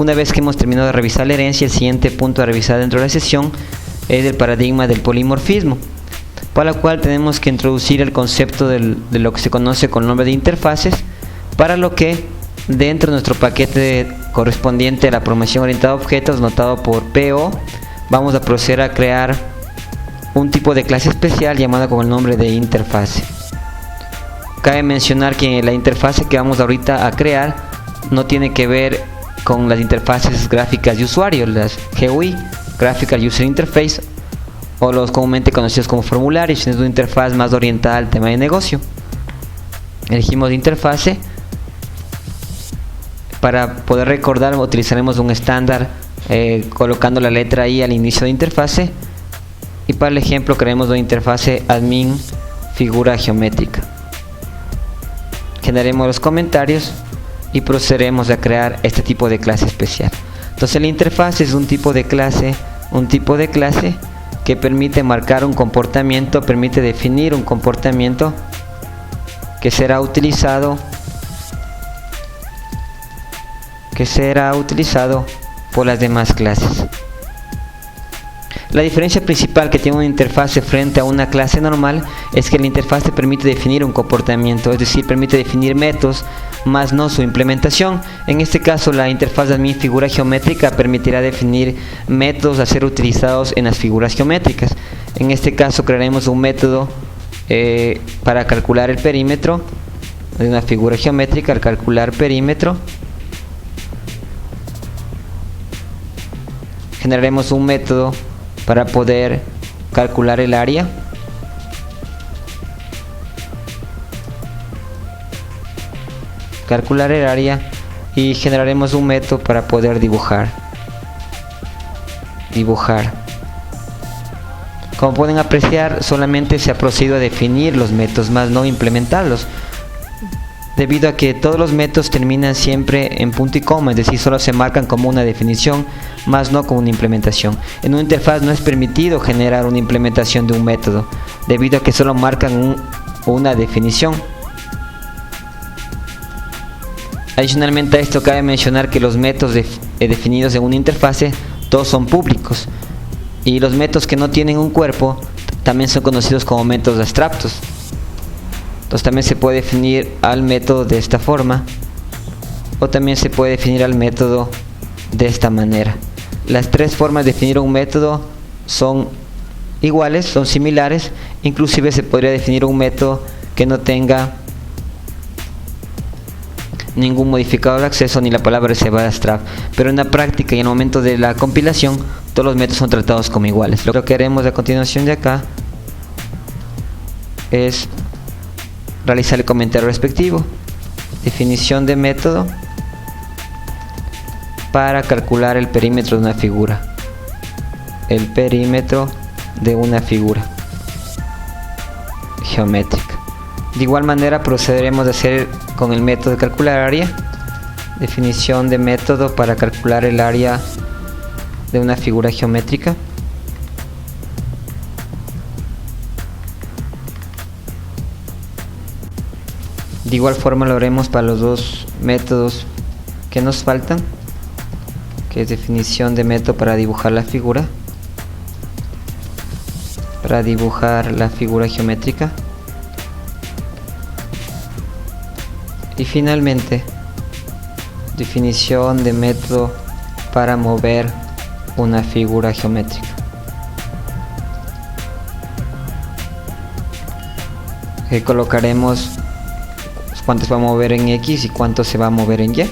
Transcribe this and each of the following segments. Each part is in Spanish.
Una vez que hemos terminado de revisar la herencia, el siguiente punto a revisar dentro de la sesión es el paradigma del polimorfismo, para lo cual tenemos que introducir el concepto de lo que se conoce con el nombre de interfaces, para lo que dentro de nuestro paquete correspondiente a la programación orientada a objetos notado por PO, vamos a proceder a crear un tipo de clase especial llamada con el nombre de interfase. Cabe mencionar que la interfase que vamos ahorita a crear no tiene que ver con las interfaces gráficas de usuario, las GUI, Graphical User Interface, o los comúnmente conocidos como formularios, es una interfaz más orientada al tema de negocio. Elegimos interfase. Para poder recordar utilizaremos un estándar colocando la letra I al inicio de interfase, y para el ejemplo crearemos una interfase admin figura geométrica. Generaremos los comentarios y procederemos a crear este tipo de clase especial. Entonces la interfaz es un tipo de clase que permite marcar un comportamiento, permite definir un comportamiento que será utilizado por las demás clases. La diferencia principal que tiene una interfase frente a una clase normal es que la interfase permite definir un comportamiento, es decir, permite definir métodos, más no su implementación. En este caso, la interfaz de admin figura geométrica permitirá definir métodos a ser utilizados en las figuras geométricas. En este caso, crearemos un método para calcular el perímetro de una figura geométrica. Al calcular perímetro, generaremos un método para poder calcular el área. Y generaremos un método para poder dibujar. Como pueden apreciar, solamente se ha procedido a definir los métodos, más no implementarlos, debido a que todos los métodos terminan siempre en punto y coma, es decir, solo se marcan como una definición, más no como una implementación. En una interfaz no es permitido generar una implementación de un método, debido a que solo marcan una definición. Adicionalmente a esto, cabe mencionar que los métodos definidos en una interfase todos son públicos, y los métodos que no tienen un cuerpo también son conocidos como métodos abstractos. Entonces también se puede definir al método de esta forma, o también se puede definir al método de esta manera. Las tres formas de definir un método son iguales, son similares. Inclusive se podría definir un método que no tenga ningún modificador de acceso ni la palabra reservada abstract, pero en la práctica y en el momento de la compilación todos los métodos son tratados como iguales. Lo que haremos a continuación de acá es realizar el comentario respectivo. Definición de método para calcular el perímetro de una figura. El perímetro de una figura geométrica. De igual manera procederemos a hacer con el método de calcular área. Definición de método para calcular el área de una figura geométrica. De igual forma lo haremos para los dos métodos que nos faltan, que es definición de método para dibujar la figura, geométrica, y finalmente definición de método para mover una figura geométrica. Colocaremos cuánto se va a mover en X y cuánto se va a mover en Y.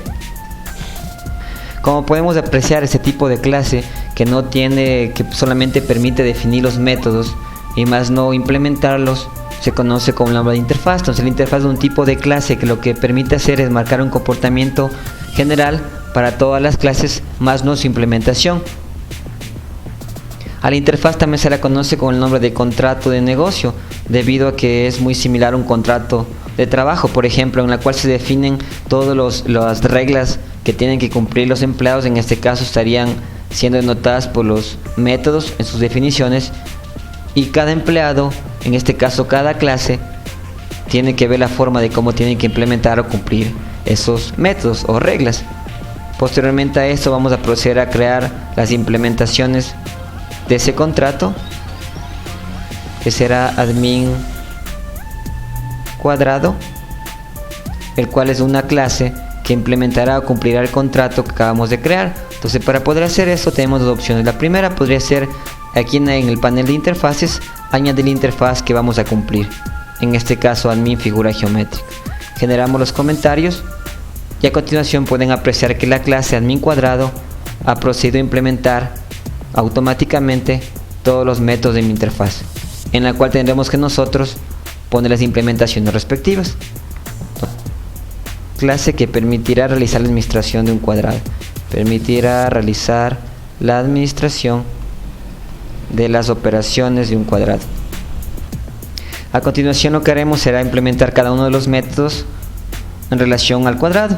Como podemos apreciar, este tipo de clase que solamente permite definir los métodos y más no implementarlos, se conoce como la interfaz. Entonces la interfaz es un tipo de clase que lo que permite hacer es marcar un comportamiento general para todas las clases, más no su implementación. A la interfaz también se la conoce con el nombre de contrato de negocio, debido a que es muy similar a un contrato de trabajo, por ejemplo, en la cual se definen todas las reglas que tienen que cumplir los empleados. En este caso estarían siendo denotadas por los métodos en sus definiciones, y cada empleado, en este caso cada clase, tiene que ver la forma de cómo tienen que implementar o cumplir esos métodos o reglas. Posteriormente a esto vamos a proceder a crear las implementaciones de ese contrato, que será admin cuadrado, el cual es una clase que implementará o cumplirá el contrato que acabamos de crear. Entonces, para poder hacer esto tenemos dos opciones. La primera podría ser aquí en el panel de interfaces, añadir la interfaz que vamos a cumplir, en este caso admin figura geométrica. Generamos los comentarios y a continuación pueden apreciar que la clase admin cuadrado ha procedido a implementar automáticamente todos los métodos de mi interfaz, en la cual tendremos que nosotros poner las implementaciones respectivas. Clase que permitirá realizar la administración de un cuadrado. Permitirá realizar la administración de las operaciones de un cuadrado. A continuación lo que haremos será implementar cada uno de los métodos en relación al cuadrado,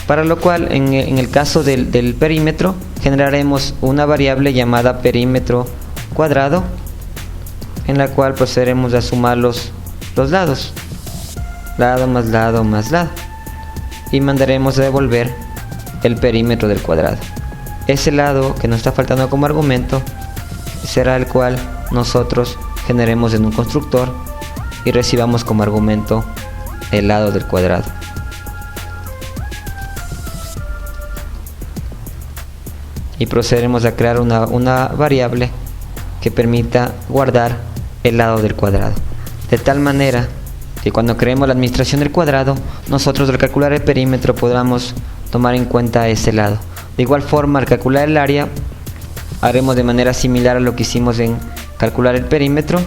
para lo cual en el caso del perímetro generaremos una variable llamada perímetro cuadrado, en la cual procederemos a sumar los lados, lado más lado más lado, y mandaremos a devolver el perímetro del cuadrado. Ese lado que nos está faltando como argumento será el cual nosotros generemos en un constructor y recibamos como argumento el lado del cuadrado. Y procederemos a crear una variable que permita guardar el lado del cuadrado, de tal manera que cuando creemos la administración del cuadrado, nosotros al calcular el perímetro podamos tomar en cuenta ese lado. De igual forma, al calcular el área, haremos de manera similar a lo que hicimos en calcular el perímetro.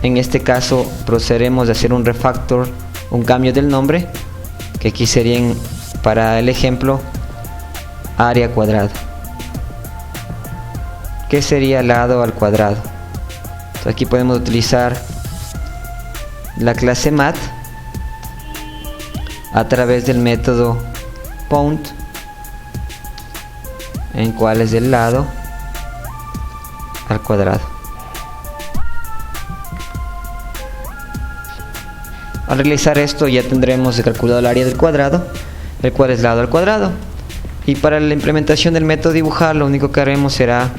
En este caso procederemos a hacer un refactor, un cambio del nombre, que aquí sería para el ejemplo área cuadrada, que sería lado al cuadrado. Entonces aquí podemos utilizar la clase mat a través del método point, en cual es el lado al cuadrado. Al realizar esto ya tendremos calculado el área del cuadrado, el cual es lado al cuadrado. Y para la implementación del método dibujar, lo único que haremos será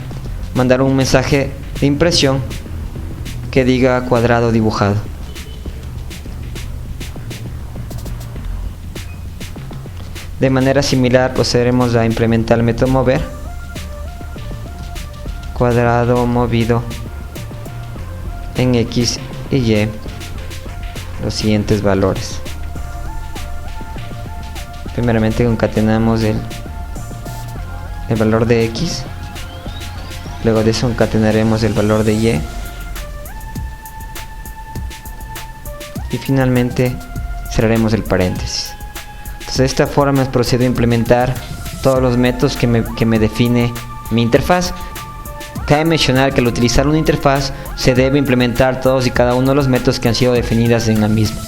mandar un mensaje de impresión que diga cuadrado dibujado. De manera similar procederemos a implementar el método mover, cuadrado movido en X y Y los siguientes valores. Primeramente concatenamos el valor de X, luego de eso concatenaremos el valor de Y y finalmente cerraremos el paréntesis. De esta forma procedo a implementar todos los métodos que me define mi interfaz. Cabe mencionar que al utilizar una interfaz se debe implementar todos y cada uno de los métodos que han sido definidos en la misma.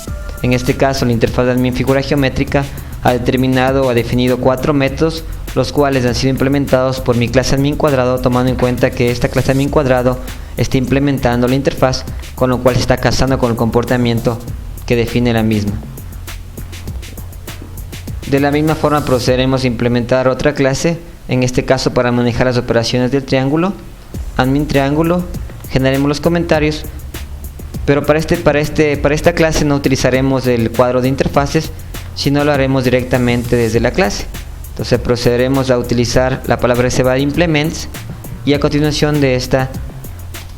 En este caso, la interfaz de admin figura geométrica ha definido 4 métodos, los cuales han sido implementados por mi clase admin cuadrado, tomando en cuenta que esta clase admin cuadrado está implementando la interfaz, con lo cual se está casando con el comportamiento que define la misma. De la misma forma procederemos a implementar otra clase, en este caso para manejar las operaciones del triángulo, admin triángulo. Generaremos los comentarios, pero para esta clase no utilizaremos el cuadro de interfaces, sino lo haremos directamente desde la clase. Entonces procederemos a utilizar la palabra reservada implements y a continuación de esta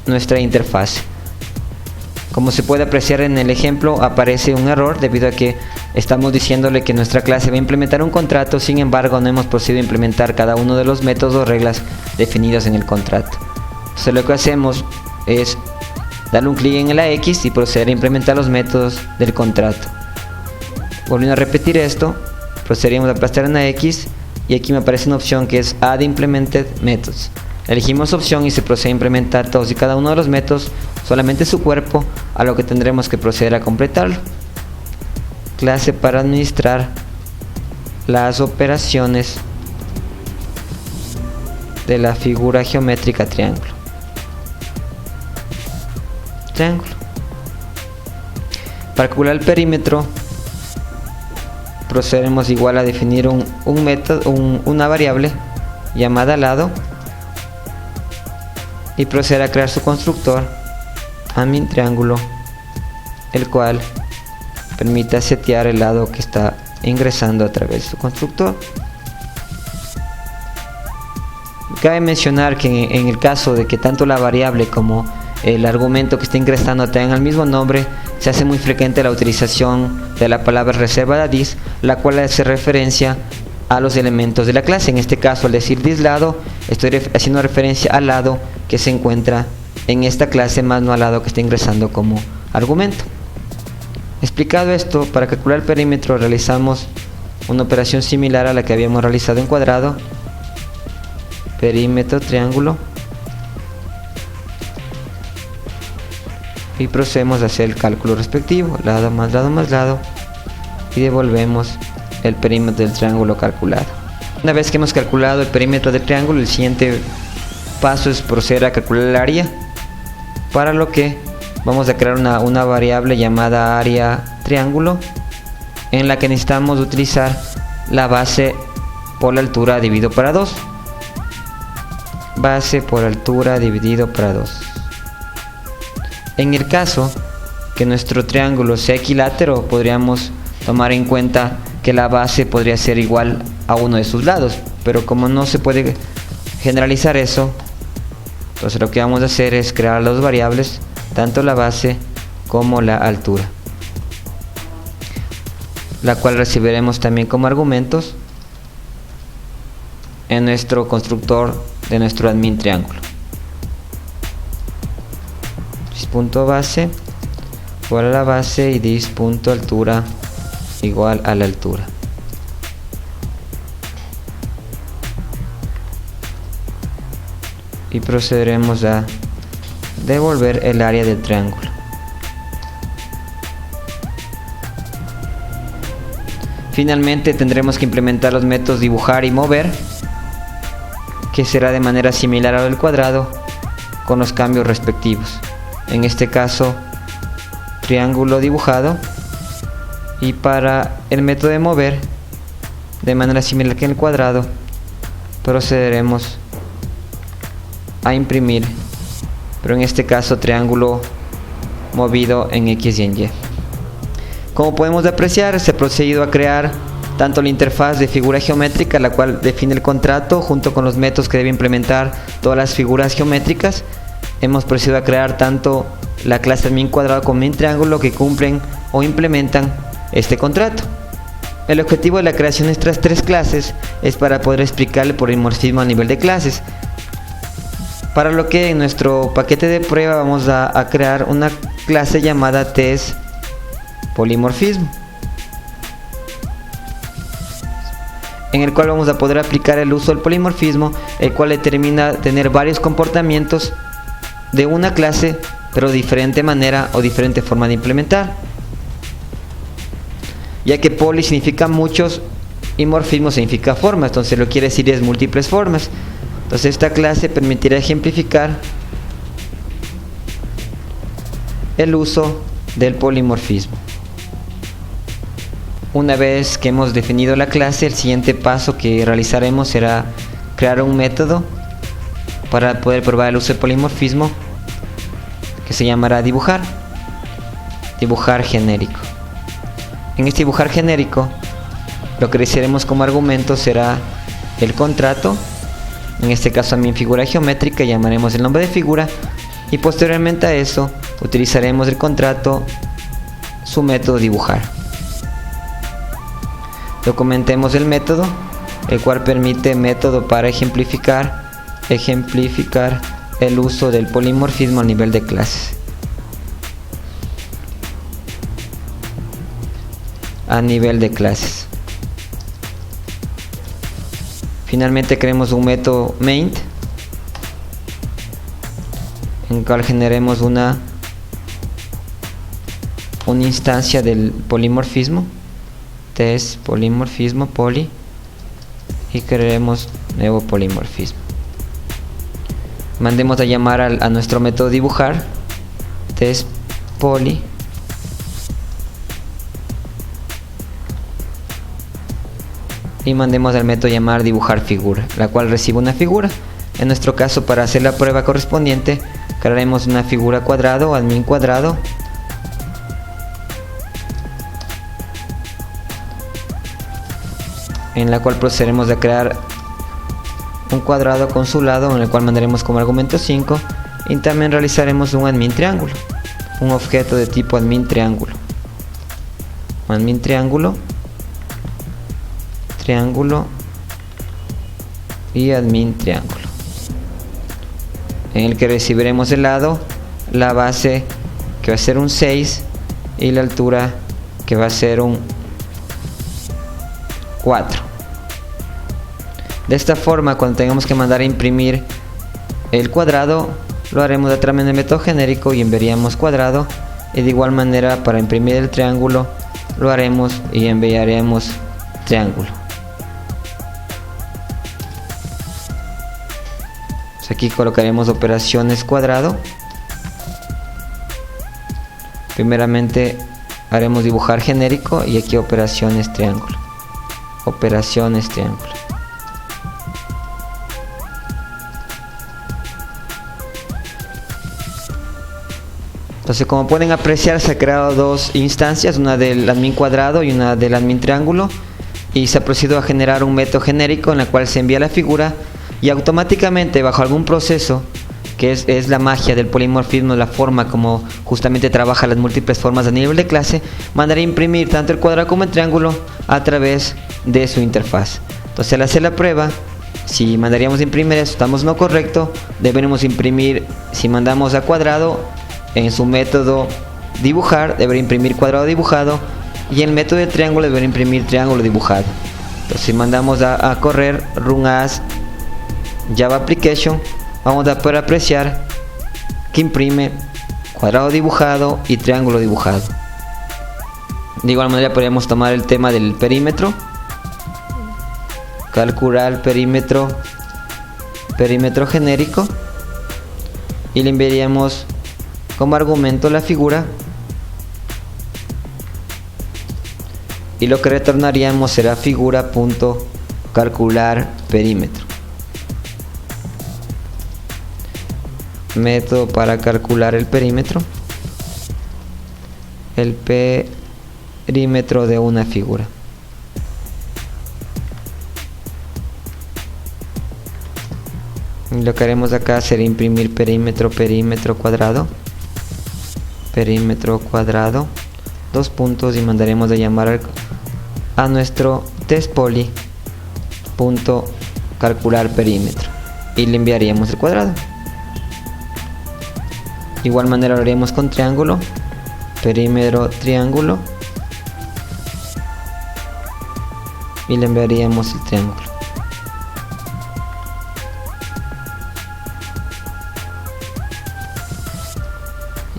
nuestra interfaz. Como se puede apreciar en el ejemplo, aparece un error debido a que estamos diciéndole que nuestra clase va a implementar un contrato, sin embargo no hemos procedido a implementar cada uno de los métodos o reglas definidos en el contrato. Entonces lo que hacemos es darle un clic en la X y proceder a implementar los métodos del contrato. Volviendo a repetir esto, procederemos a aplastar en la X y aquí me aparece una opción que es Add Implemented Methods. Elegimos opción y se procede a implementar todos y cada uno de los métodos, solamente su cuerpo, a lo que tendremos que proceder a completarlo. Clase para administrar las operaciones de la figura geométrica triángulo. Para calcular el perímetro procederemos igual a definir un método, una variable llamada lado, y proceder a crear su constructor admin triángulo, el cual permite setear el lado que está ingresando a través de su constructor. Cabe mencionar que en el caso de que tanto la variable como el argumento que está ingresando tengan el mismo nombre, se hace muy frecuente la utilización de la palabra reserva de this, la cual hace referencia a los elementos de la clase. En este caso, al decir this lado, estoy haciendo referencia al lado que se encuentra en esta clase, más no al lado que está ingresando como argumento. Explicado esto, para calcular el perímetro realizamos una operación similar a la que habíamos realizado en cuadrado. Perímetro triángulo, y procedemos a hacer el cálculo respectivo, lado más lado más lado, y devolvemos el perímetro del triángulo calculado. Una vez que hemos calculado el perímetro del triángulo, el siguiente paso es proceder a calcular el área, para lo que vamos a crear una variable llamada área triángulo, en la que necesitamos utilizar la base por la altura dividido para 2. Base por altura dividido para 2. En el caso que nuestro triángulo sea equilátero, podríamos tomar en cuenta que la base podría ser igual a uno de sus lados, pero como no se puede generalizar eso, entonces lo que vamos a hacer es crear las dos variables, tanto la base como la altura, la cual recibiremos también como argumentos en nuestro constructor de nuestro admin triángulo. Dis.base igual a la base y dis.altura igual a la altura. Y procederemos a devolver el área del triángulo. Finalmente tendremos que implementar los métodos dibujar y mover, que será de manera similar a lo del cuadrado, con los cambios respectivos. En este caso, triángulo dibujado, y para el método de mover, de manera similar que en el cuadrado, procederemos a imprimir, pero en este caso triángulo movido en X y en Y. Como podemos apreciar, se ha procedido a crear tanto la interfaz de figura geométrica, la cual define el contrato junto con los métodos que debe implementar todas las figuras geométricas. Hemos procedido a crear tanto la clase min cuadrado como min triángulo, que cumplen o implementan este contrato. El objetivo de la creación de estas tres clases es para poder explicar el polimorfismo a nivel de clases, para lo que en nuestro paquete de prueba vamos a crear una clase llamada test polimorfismo, en el cual vamos a poder aplicar el uso del polimorfismo, el cual determina tener varios comportamientos de una clase, pero diferente manera o diferente forma de implementar, ya que poli significa muchos y morfismo significa formas, entonces lo que quiere decir es múltiples formas. Entonces esta clase permitirá ejemplificar el uso del polimorfismo. Una vez que hemos definido la clase, el siguiente paso que realizaremos será crear un método para poder probar el uso del polimorfismo, que se llamará dibujar genérico. En este dibujar genérico, lo que recibiremos como argumento será el contrato, en este caso a mi figura geométrica, llamaremos el nombre de figura, y posteriormente a eso utilizaremos el contrato, su método dibujar. Documentemos el método, el cual permite método para ejemplificar el uso del polimorfismo a nivel de clases. Finalmente creemos un método main, en el cual generemos una instancia del polimorfismo, test polimorfismo poli, y crearemos nuevo polimorfismo. Mandemos a llamar a nuestro método dibujar, test poli, y mandemos al método llamar dibujar figura, la cual recibe una figura. En nuestro caso, para hacer la prueba correspondiente, crearemos una figura cuadrado, admin cuadrado, en la cual procederemos a crear un cuadrado con su lado, en el cual mandaremos como argumento 5, y también realizaremos un admin triángulo, un objeto de tipo admin triángulo, triángulo y admin triángulo, en el que recibiremos el lado, la base que va a ser un 6 y la altura que va a ser un 4. De esta forma, cuando tengamos que mandar a imprimir el cuadrado, lo haremos a través del método genérico y enviaríamos cuadrado, y de igual manera para imprimir el triángulo lo haremos y enviaremos triángulo. Aquí colocaremos operaciones cuadrado. Primeramente haremos dibujar genérico y aquí operaciones triángulo. Entonces, como pueden apreciar, se ha creado dos instancias, una del admin cuadrado y una del admin triángulo, y se ha procedido a generar un método genérico en la cual se envía la figura y automáticamente, bajo algún proceso que es la magia del polimorfismo, la forma como justamente trabaja las múltiples formas a nivel de clase, mandará a imprimir tanto el cuadrado como el triángulo a través de su interfaz. Entonces, al hacer la prueba, si mandaríamos a imprimir eso, estamos en lo correcto, deberemos imprimir, si mandamos a cuadrado, en su método dibujar, debería imprimir cuadrado dibujado, y en el método de triángulo debería imprimir triángulo dibujado. Entonces, si mandamos a correr run as Java Application, vamos a poder apreciar que imprime cuadrado dibujado y triángulo dibujado. De igual manera podríamos tomar el tema del perímetro, calcular perímetro genérico, y le enviaríamos como argumento la figura, y lo que retornaríamos será figura.calcular perímetro. Método para calcular el perímetro de una figura. Y lo que haremos acá será imprimir perímetro cuadrado, dos puntos, y mandaremos a llamar a nuestro testpoly punto calcular perímetro y le enviaríamos el cuadrado. De igual manera lo haremos con triángulo, perímetro triángulo, y le enviaríamos el triángulo.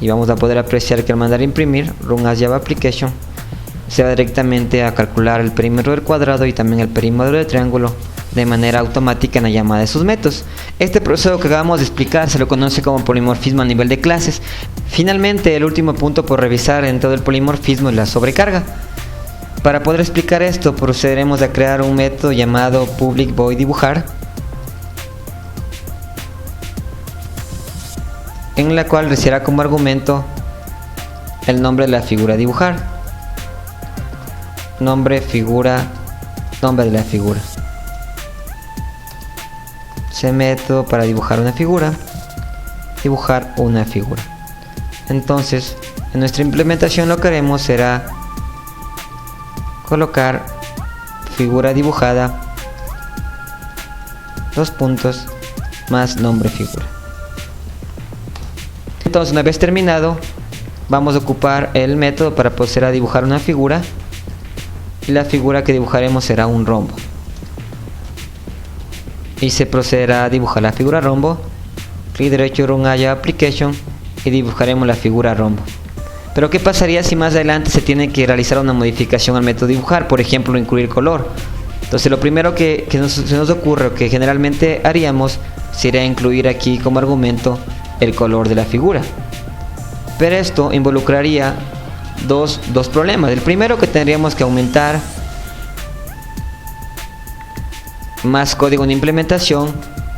Y vamos a poder apreciar que al mandar a imprimir run as Java Application, se va directamente a calcular el perímetro del cuadrado y también el perímetro del triángulo de manera automática en la llamada de sus métodos. Este proceso que acabamos de explicar se lo conoce como polimorfismo a nivel de clases. Finalmente, el último punto por revisar en todo el polimorfismo es la sobrecarga. Para poder explicar esto, procederemos a crear un método llamado public void dibujar, en la cual recibirá como argumento el nombre de la figura a dibujar, nombre de la figura. Ese método para dibujar una figura. Entonces, en nuestra implementación lo que haremos será colocar figura dibujada, dos puntos, más nombre figura. Entonces, una vez terminado, vamos a ocupar el método para proceder a dibujar una figura, y la figura que dibujaremos será un rombo, y se procederá a dibujar la figura rombo. Clic derecho, run as Java Application, y dibujaremos la figura rombo. Pero ¿qué pasaría si más adelante se tiene que realizar una modificación al método dibujar? Por ejemplo, incluir color. Entonces, lo primero que se nos ocurre, o que generalmente haríamos, sería incluir aquí como argumento el color de la figura. Pero esto involucraría dos problemas. El primero, que tendríamos que aumentar más código de implementación,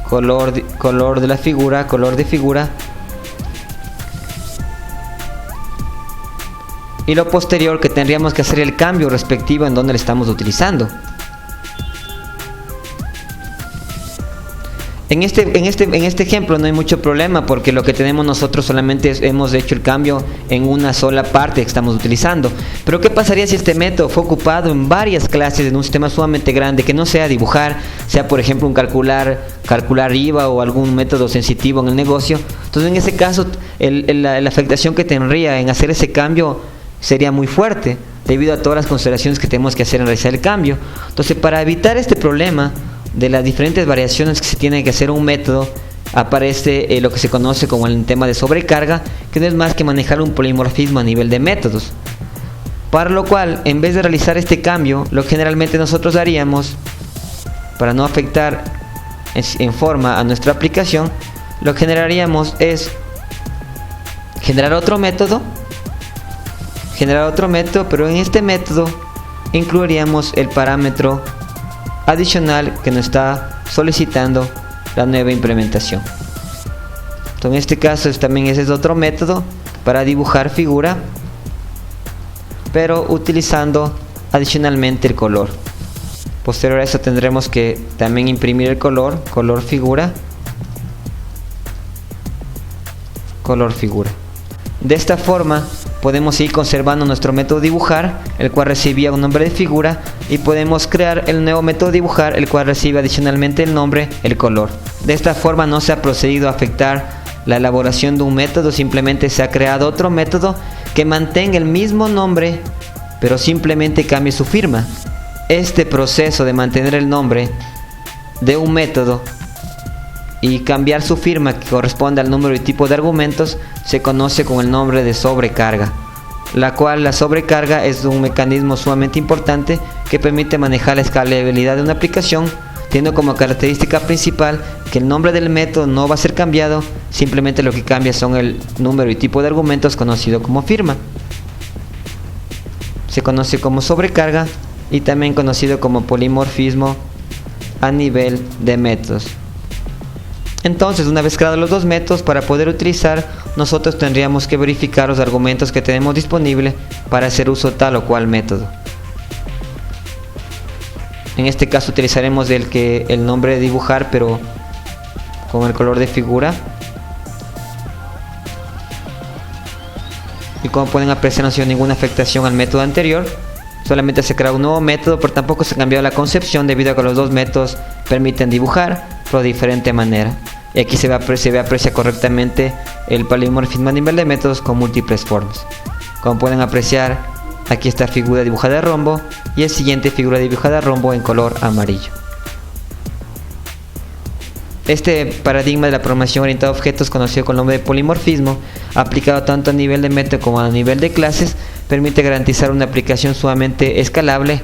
color de la figura, color de figura, y lo posterior que tendríamos que hacer el cambio respectivo en donde le estamos utilizando. En este ejemplo no hay mucho problema, porque lo que tenemos nosotros solamente hemos hecho el cambio en una sola parte que estamos utilizando. Pero ¿qué pasaría si este método fue ocupado en varias clases en un sistema sumamente grande, que no sea dibujar, sea por ejemplo un calcular IVA o algún método sensitivo en el negocio? Entonces en ese caso la afectación que tendría en hacer ese cambio sería muy fuerte, debido a todas las consideraciones que tenemos que hacer en realizar el cambio. Entonces, para evitar este problema de las diferentes variaciones que se tiene que hacer un método, aparece lo que se conoce como el tema de sobrecarga, que no es más que manejar un polimorfismo a nivel de métodos. Para lo cual, en vez de realizar este cambio, lo que generalmente nosotros haríamos, para no afectar en forma a nuestra aplicación, lo que generaríamos es generar otro método, pero en este método incluiríamos el parámetro adicional que nos está solicitando la nueva implementación. Entonces, en este caso también ese es otro método para dibujar figura, pero utilizando adicionalmente el color. Posterior a eso tendremos que también imprimir el color figura, color figura. De esta forma podemos ir conservando nuestro método dibujar, el cual recibía un nombre de figura, y podemos crear el nuevo método dibujar, el cual recibe adicionalmente el nombre, el color. De esta forma no se ha procedido a afectar la elaboración de un método, simplemente se ha creado otro método que mantenga el mismo nombre, pero simplemente cambie su firma. Este proceso de mantener el nombre de un método y cambiar su firma, que corresponde al número y tipo de argumentos, se conoce con el nombre de sobrecarga, la cual la sobrecarga es un mecanismo sumamente importante que permite manejar la escalabilidad de una aplicación, teniendo como característica principal que el nombre del método no va a ser cambiado, simplemente lo que cambia son el número y tipo de argumentos, conocido como firma. Se conoce como sobrecarga y también conocido como polimorfismo a nivel de métodos. Entonces, una vez creados los dos métodos, para poder utilizar, nosotros tendríamos que verificar los argumentos que tenemos disponibles para hacer uso de tal o cual método. En este caso utilizaremos el nombre de dibujar, pero con el color de figura. Y como pueden apreciar, no ha sido ninguna afectación al método anterior. Solamente se crea un nuevo método, pero tampoco se cambió la concepción, debido a que los dos métodos permiten dibujar, pero de diferente manera. Y aquí se aprecia correctamente el polimorfismo a nivel de métodos con múltiples formas. Como pueden apreciar, aquí está figura dibujada de rombo y el siguiente figura dibujada de rombo en color amarillo. Este paradigma de la programación orientada a objetos, conocido con el nombre de polimorfismo, aplicado tanto a nivel de método como a nivel de clases, permite garantizar una aplicación sumamente escalable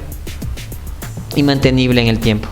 y mantenible en el tiempo.